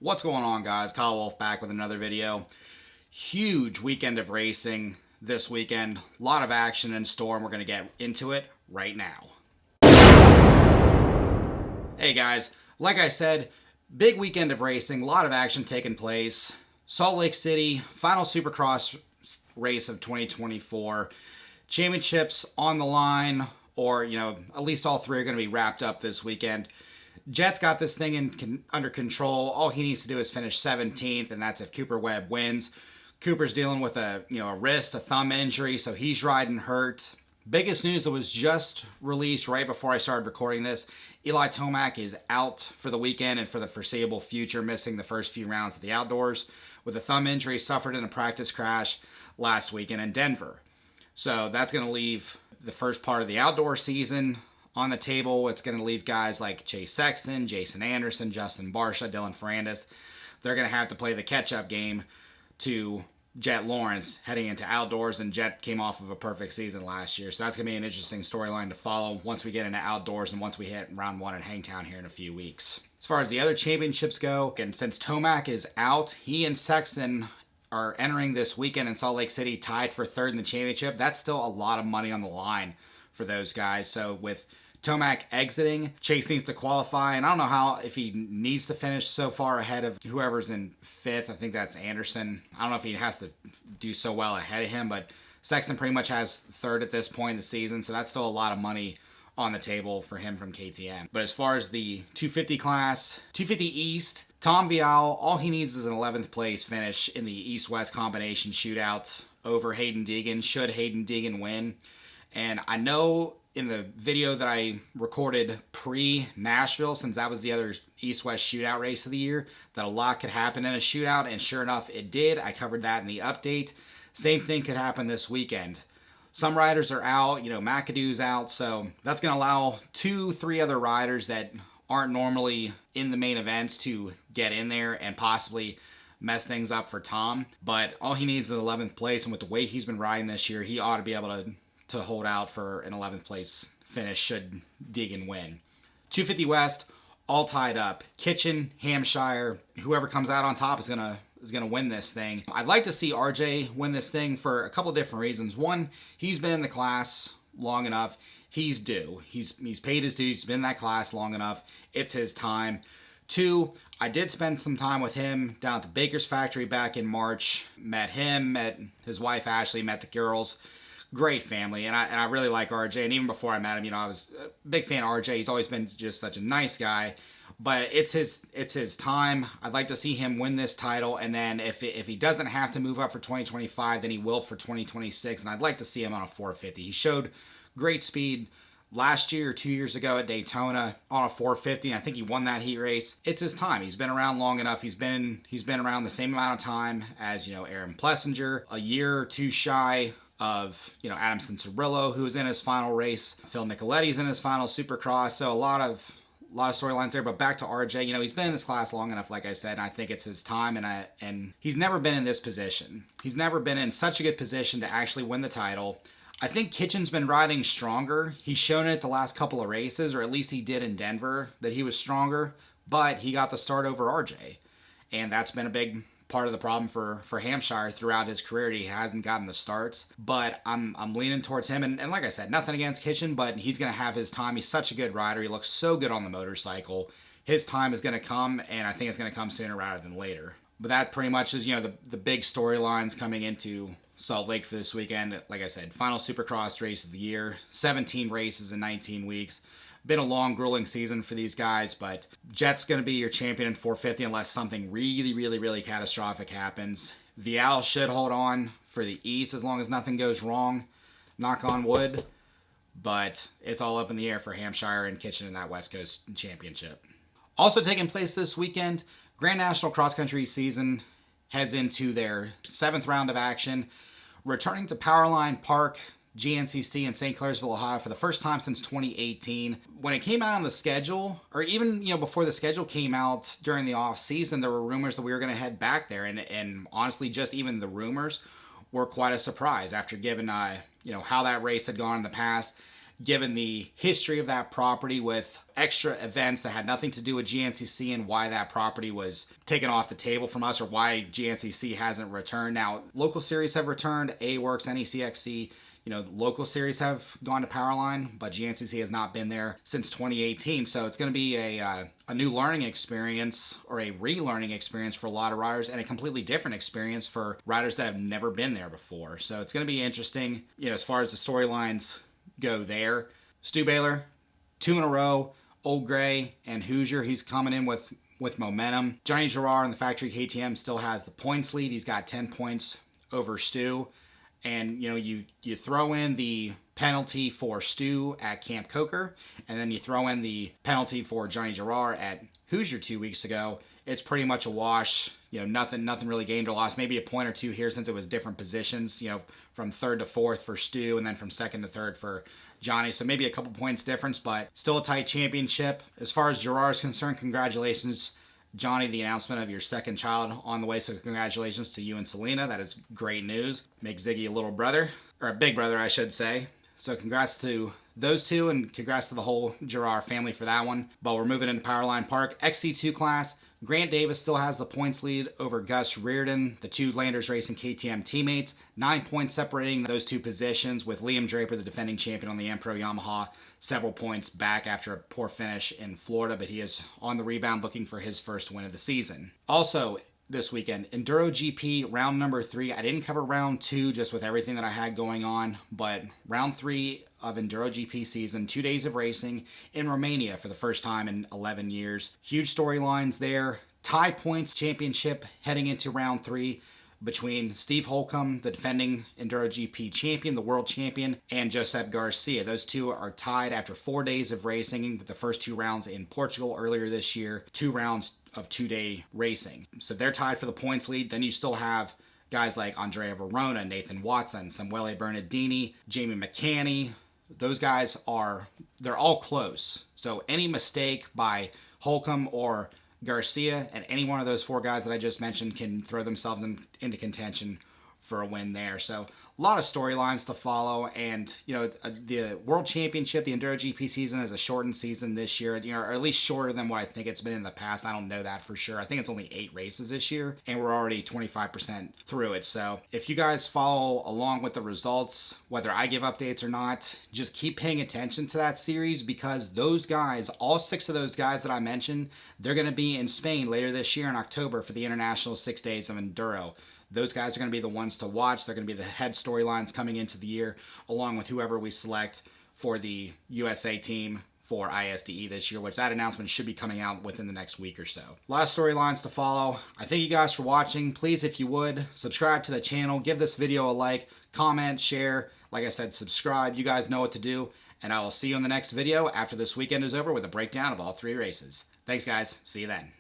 What's going on, guys? Kyle Wolfe back with another video. Huge weekend of racing this weekend. A lot of action in store, and we're going to get into it right now. Hey guys, like I said, big weekend of racing, a lot of action taking place. Salt Lake City, final Supercross race of 2024. Championships on the line, or, at least all three are going to be wrapped up this weekend. Jet's got this thing under control. All he needs to do is finish 17th, and that's if Cooper Webb wins. Cooper's dealing with a wrist, a thumb injury, so he's riding hurt. Biggest news that was just released right before I started recording this, Eli Tomac is out for the weekend and for the foreseeable future, missing the first few rounds of the outdoors with a thumb injury suffered in a practice crash last weekend in Denver. So that's going to leave the first part of the outdoor season on the table. It's going to leave guys like Chase Sexton, Jason Anderson, Justin Barcia, Dylan Ferrandis. They're going to have to play the catch-up game to Jet Lawrence heading into outdoors, and Jet came off of a perfect season last year. So that's going to be an interesting storyline to follow once we get into outdoors and once we hit round one at Hangtown here in a few weeks. As far as the other championships go, and since Tomac is out, he and Sexton are entering this weekend in Salt Lake City tied for third in the championship. That's still a lot of money on the line for those guys. So with Tomac exiting, Chase needs to qualify, and I don't know if he needs to finish so far ahead of whoever's in fifth. I think that's Anderson. I don't know if he has to do so well ahead of him, but Sexton pretty much has third at this point in the season, so that's still a lot of money on the table for him from KTM. But as far as the 250 class, 250 East, Tom Vial, all he needs is an 11th place finish in the East-West combination shootout over Hayden Deegan, should Hayden Deegan win. And I know in the video that I recorded pre-Nashville, since that was the other East-West shootout race of the year, that a lot could happen in a shootout, and sure enough, it did. I covered that in the update. Same thing could happen this weekend. Some riders are out, McAdoo's out, so that's going to allow 2-3 other riders that aren't normally in the main events to get in there and possibly mess things up for Tom. But all he needs is an 11th place, and with the way he's been riding this year, he ought to be able to hold out for an 11th place finish should Deegan win. 250 West, all tied up. Kitchen, Hampshire, whoever comes out on top is gonna win this thing. I'd like to see RJ win this thing for a couple different reasons. One, he's been in the class long enough. He's due. He's paid his dues. He's been in that class long enough. It's his time. Two, I did spend some time with him down at the Baker's Factory back in March. Met him, met his wife Ashley, met the girls. Great family, and I really like RJ. And even before I met him, I was a big fan of RJ. He's always been just such a nice guy. But it's his time. I'd like to see him win this title, and then if he doesn't have to move up for 2025, then he will for 2026. And I'd like to see him on a 450. He showed great speed last year or 2 years ago at Daytona on a 450. I think he won that heat race. It's his time. He's been around long enough. He's been around the same amount of time as Aaron Plessinger, a year or two shy of Adam Cincerillo, who was in his final race. Phil Nicoletti's in his final Supercross. So a lot of storylines there. But back to RJ, he's been in this class long enough, like I said, and I think it's his time. And he's never been in this position. He's never been in such a good position to actually win the title. I think Kitchen's been riding stronger. He's shown it the last couple of races, or at least he did in Denver, that he was stronger. But he got the start over RJ, and that's been a big part of the problem for Hampshire throughout his career. He hasn't gotten the starts, but I'm leaning towards him. And like I said, nothing against Kitchen, but he's going to have his time. He's such a good rider. He looks so good on the motorcycle. His time is going to come, and I think it's going to come sooner rather than later. But that pretty much is, the big storylines coming into Salt Lake for this weekend. Like I said, final Supercross race of the year, 17 races in 19 weeks. Been a long, grueling season for these guys, but Jet's going to be your champion in 450 unless something really, really, really catastrophic happens. Vial should hold on for the East as long as nothing goes wrong. Knock on wood. But it's all up in the air for Hampshire and Kitchen in that West Coast Championship. Also taking place this weekend, Grand National Cross Country season heads into their 7th round of action. Returning to Powerline Park, GNCC in Saint Clairsville, Ohio for the first time since 2018. When it came out on the schedule, or even before the schedule came out during the off season, there were rumors that we were going to head back there, and honestly, just even the rumors were quite a surprise after given how that race had gone in the past. given the history of that property with extra events that had nothing to do with GNCC and why that property was taken off the table from us, or why GNCC hasn't returned. Now, local series have returned, A-Works, NECXC. Local series have gone to Powerline, but GNCC has not been there since 2018. So it's going to be a new learning experience, or a relearning experience for a lot of riders, and a completely different experience for riders that have never been there before. So it's going to be interesting, as far as the storylines go there. Stu Baylor, 2 in a row, Old Gray and Hoosier. He's coming in with momentum. Johnny Girard in the factory KTM still has the points lead. He's got 10 points over Stu. And, you throw in the penalty for Stu at Camp Coker, and then you throw in the penalty for Johnny Girard at Hoosier 2 weeks ago. It's pretty much a wash. Nothing really gained or lost. Maybe a point or two here since it was different positions, from third to fourth for Stu, and then from second to third for Johnny. So maybe a couple points difference, but still a tight championship. As far as Girard is concerned, congratulations, Johnny, the announcement of your second child on the way, so congratulations to you and Selena. That is great news. Make Ziggy a little brother, or a big brother, I should say. So congrats to those two, and congrats to the whole Girard family for that one. But we're moving into Powerline Park. XC2 class, Grant Davis still has the points lead over Gus Reardon, the two Landers Racing KTM teammates. 9 points separating those two positions, with Liam Draper, the defending champion on the M Pro Yamaha, several points back after a poor finish in Florida, but he is on the rebound looking for his first win of the season. Also, this weekend, EnduroGP round number 3. I didn't cover round 2 just with everything that I had going on, but round 3 of EnduroGP season, 2 days of racing in Romania for the first time in 11 years. Huge storylines there. Tie points championship heading into round 3 between Steve Holcomb, the defending EnduroGP champion, the world champion, and Josep Garcia. Those two are tied after 4 days of racing, with the first 2 rounds in Portugal earlier this year, 2 rounds of 2-day racing. So they're tied for the points lead. Then you still have guys like Andrea Verona, Nathan Watson, Samuele Bernardini, Jamie McCanney. Those guys they're all close. So any mistake by Holcomb or Garcia, and any one of those 4 guys that I just mentioned can throw themselves into contention for a win there. So a lot of storylines to follow, and the World Championship, the EnduroGP season, is a shortened season this year, or at least shorter than what I think it's been in the past. I don't know that for sure. I think it's only 8 races this year, and we're already 25% through it. So if you guys follow along with the results, whether I give updates or not, just keep paying attention to that series, because those guys, all 6 of those guys that I mentioned, they're going to be in Spain later this year in October for the International 6 Days of Enduro. Those guys are going to be the ones to watch. They're going to be the head storylines coming into the year, along with whoever we select for the USA team for ISDE this year, which that announcement should be coming out within the next week or so. A lot of storylines to follow. I thank you guys for watching. Please, if you would, subscribe to the channel. Give this video a like, comment, share. Like I said, subscribe. You guys know what to do. And I will see you in the next video after this weekend is over with a breakdown of all 3 races. Thanks, guys. See you then.